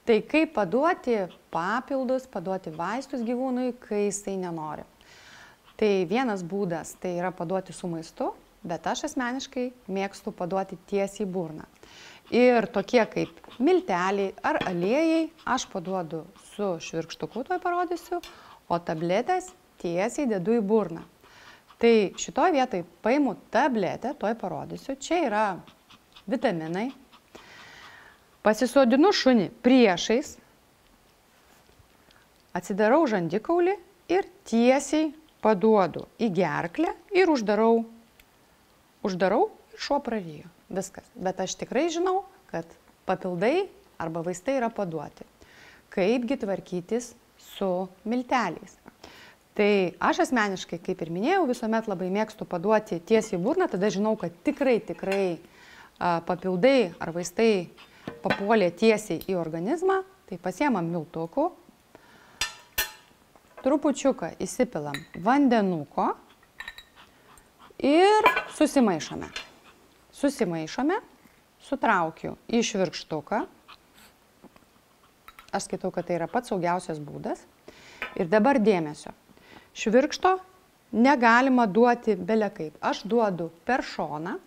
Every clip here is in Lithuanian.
Tai kaip paduoti papildus, paduoti vaistus gyvūnui, kai jisai nenori. Tai vienas būdas tai yra paduoti su maistu, bet aš asmeniškai mėgstu paduoti tiesiai į burną. Ir tokie kaip milteliai ar aliejai aš paduodu su švirkštuku, tuoj parodysiu, o tabletės tiesiai dedu į burną. Tai šitoj vietoj paimu tabletę, tuoj parodysiu, čia yra vitaminai. Pasisodinu šunį priešais, atsidarau žandikaulį ir tiesiai paduodu į gerklę ir uždarau ir šuo praryja. Viskas. Bet aš tikrai žinau, kad papildai arba vaistai yra paduoti. Kaipgi tvarkytis su milteliais. Tai aš asmeniškai, kaip ir minėjau, visuomet labai mėgstu paduoti tiesiai į burną, tada žinau, kad tikrai papildai ar vaistai papuolė tiesiai į organizmą, tai pasiemam miltukų, trupučiuką įsipilam vandenuko ir susimaišome. Susimaišome, sutraukiu į švirkštuką, aš skaitau, kad tai yra pats saugiausias būdas. Ir dabar dėmesio, švirkšto negalima duoti bele kaip, aš duodu per šoną,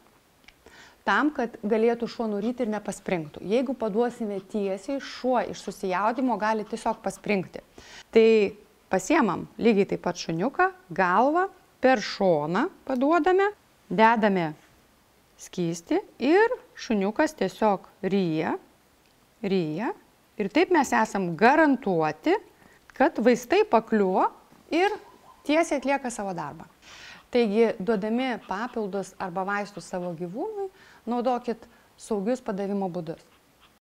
tam, kad galėtų šuo nuryti ir nepaspringtų. Jeigu paduosime tiesiai, šuo iš susijaudimo gali tiesiog paspringti. Tai pasiemam lygiai taip pat šuniuką, galvą, per šoną paduodame, dedame skystį ir šuniukas tiesiog ryja. Ir taip mes esam garantuoti, kad vaistai pakliuvo ir tiesiai atlieka savo darbą. Taigi, duodami papildus arba vaistus savo gyvūnui, naudokit saugius padavimo būdus.